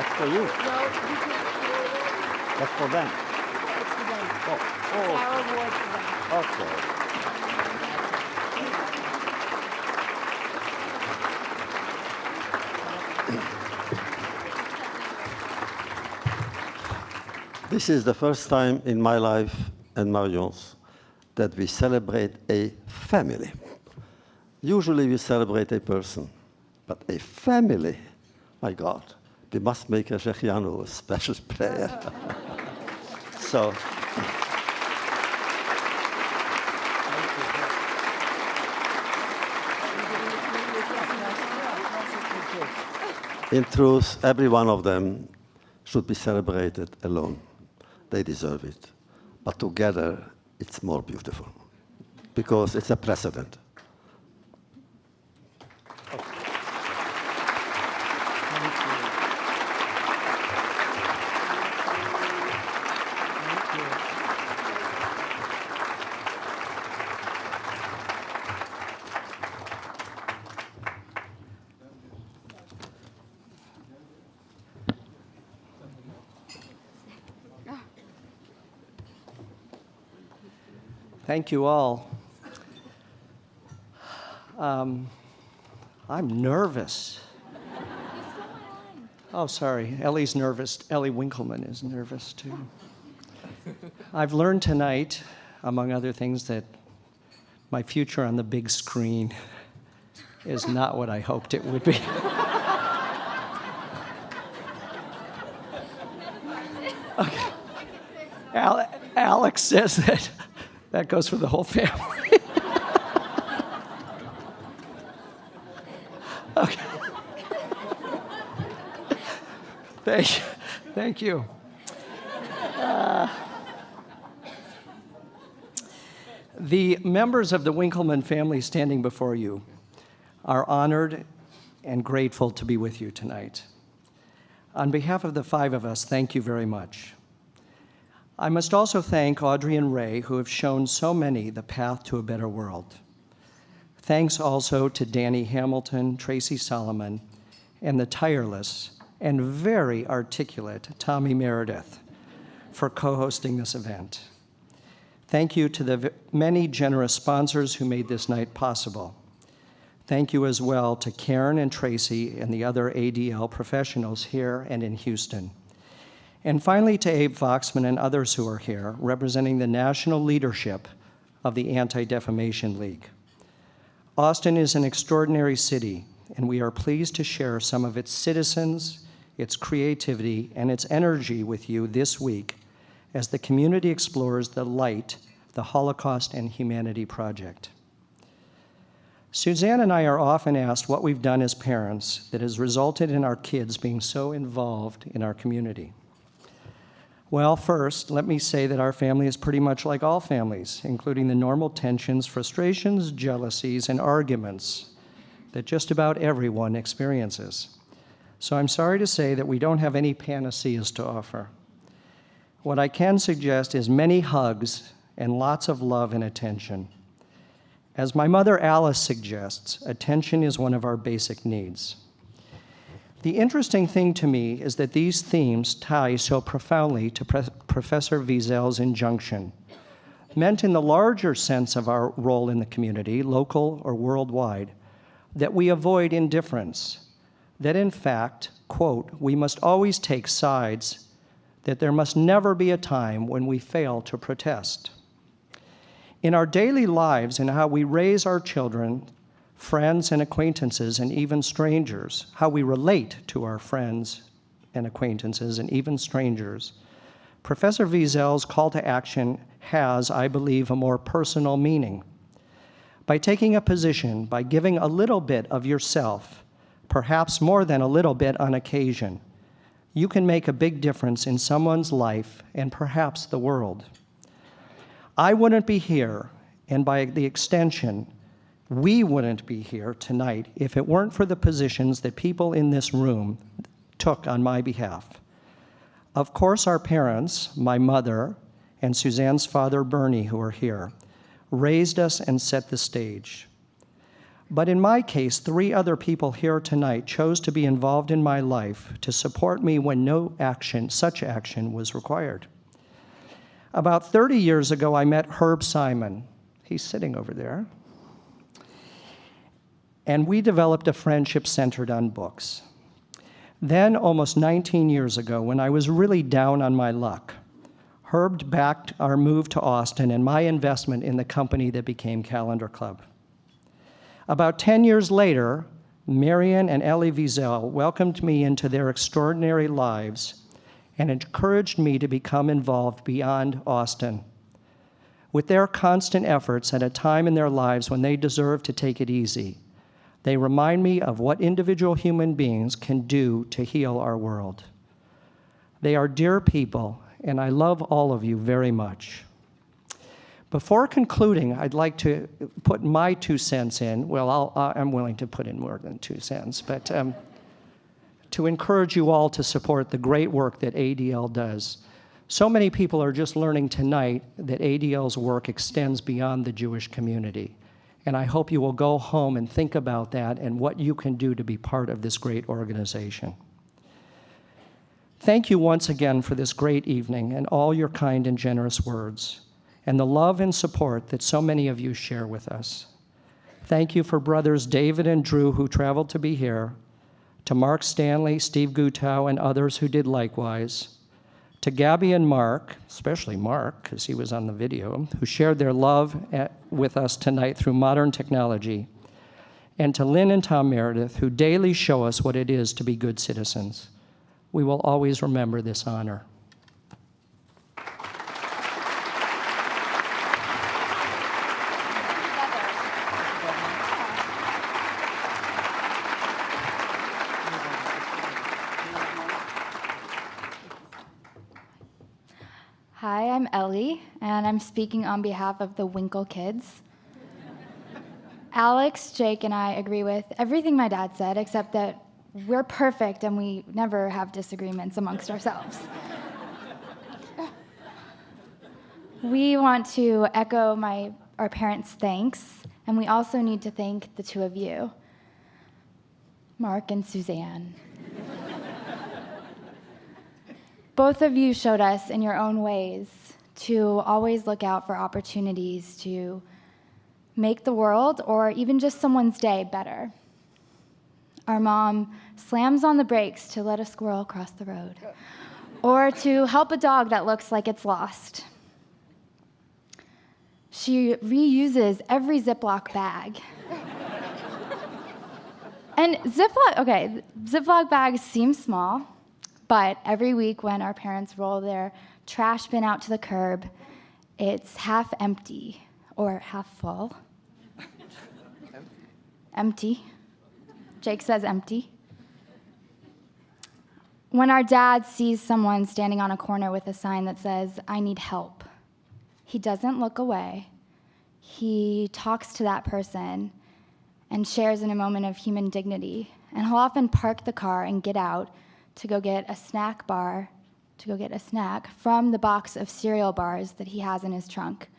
That's for you. No, you can. That's for them. It's for them. Oh, It's our award for them. okay. This is the first time in my life and Marion's that we celebrate a family. Usually we celebrate a person, but a family, my God, we must make a Shechianu a special prayer. So, in truth, every one of them should be celebrated alone. They deserve it. But together, it's more beautiful because it's a precedent. Thank you all. I'm nervous. Oh, sorry. Ellie's nervous. Ellie Winkelman is nervous, too. I've learned tonight, among other things, that my future on the big screen is not what I hoped it would be. Okay. Alex says that goes for the whole family. Okay. Thank you. The members of the Winkelman family standing before you are honored and grateful to be with you tonight. On behalf of the five of us, thank you very much. I must also thank Audrey and Ray, who have shown so many the path to a better world. Thanks also to Danny Hamilton, Tracy Solomon, and the tireless and very articulate Tommy Meredith for co-hosting this event. Thank you to the many generous sponsors who made this night possible. Thank you as well to Karen and Tracy and the other ADL professionals here and in Houston. And finally to Abe Foxman and others who are here, representing the national leadership of the Anti-Defamation League. Austin is an extraordinary city, and we are pleased to share some of its citizens, its creativity, and its energy with you this week as the community explores the LIGHT, the Holocaust and Humanity Project. Suzanne and I are often asked what we've done as parents that has resulted in our kids being so involved in our community. Well, first, let me say that our family is pretty much like all families, including the normal tensions, frustrations, jealousies, and arguments that just about everyone experiences. So I'm sorry to say that we don't have any panaceas to offer. What I can suggest is many hugs and lots of love and attention. As my mother Alice suggests, attention is one of our basic needs. The interesting thing to me is that these themes tie so profoundly to Professor Wiesel's injunction, meant in the larger sense of our role in the community, local or worldwide, that we avoid indifference, that in fact, quote, we must always take sides, that there must never be a time when we fail to protest. In our daily lives and how we raise our children, friends and acquaintances, and even strangers, how we relate to our friends and acquaintances and even strangers, Professor Wiesel's call to action has, I believe, a more personal meaning. By taking a position, by giving a little bit of yourself, perhaps more than a little bit on occasion, you can make a big difference in someone's life and perhaps the world. I wouldn't be here, and by the extension, we wouldn't be here tonight if it weren't for the positions that people in this room took on my behalf. Of course, our parents, my mother, and Suzanne's father, Bernie, who are here, raised us and set the stage. But in my case, 3 other people here tonight chose to be involved in my life to support me when no action, such action, was required. About 30 years ago, I met Herb Simon. He's sitting over there. And we developed a friendship centered on books. Then, almost 19 years ago, when I was really down on my luck, Herb backed our move to Austin and my investment in the company that became Calendar Club. About 10 years later, Marion and Elie Wiesel welcomed me into their extraordinary lives and encouraged me to become involved beyond Austin. With their constant efforts at a time in their lives when they deserve to take it easy, they remind me of what individual human beings can do to heal our world. They are dear people, and I love all of you very much. Before concluding, I'd like to put my 2 cents in. Well, I'm willing to put in more than 2 cents, but to encourage you all to support the great work that ADL does. So many people are just learning tonight that ADL's work extends beyond the Jewish community. And I hope you will go home and think about that and what you can do to be part of this great organization. Thank you once again for this great evening and all your kind and generous words, and the love and support that so many of you share with us. Thank you for brothers David and Drew, who traveled to be here, to Mark Stanley, Steve Gutow, and others who did likewise, to Gabby and Mark, especially Mark, because he was on the video, who shared their love with us tonight through modern technology, and to Lynn and Tom Meredith, who daily show us what it is to be good citizens. We will always remember this honor. Hi, I'm Ellie, and I'm speaking on behalf of the Winkle kids. Alex, Jake, and I agree with everything my dad said, except that we're perfect and we never have disagreements amongst ourselves. We want to echo our parents' thanks, and we also need to thank the 2 of you, Mark and Suzanne. Both of you showed us in your own ways to always look out for opportunities to make the world or even just someone's day better. Our mom slams on the brakes to let a squirrel cross the road or to help a dog that looks like it's lost. She reuses every Ziploc bag. And Ziploc bags seem small, but every week when our parents roll their trash bin out to the curb, it's half empty or half full. Empty. Jake says empty. When our dad sees someone standing on a corner with a sign that says, "I need help," he doesn't look away. He talks to that person and shares in a moment of human dignity. And he'll often park the car and get out to go get a snack from the box of cereal bars that he has in his trunk.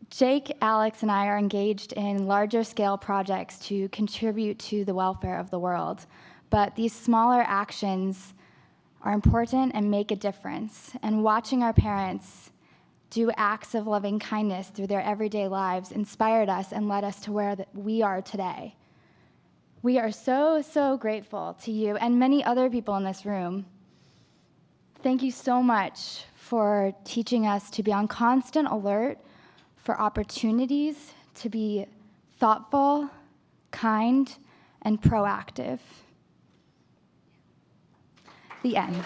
Jake, Alex, and I are engaged in larger scale projects to contribute to the welfare of the world. But these smaller actions are important and make a difference. And watching our parents do acts of loving kindness through their everyday lives inspired us and led us to where we are today. We are so, so grateful to you and many other people in this room. Thank you so much for teaching us to be on constant alert for opportunities to be thoughtful, kind, and proactive. The end.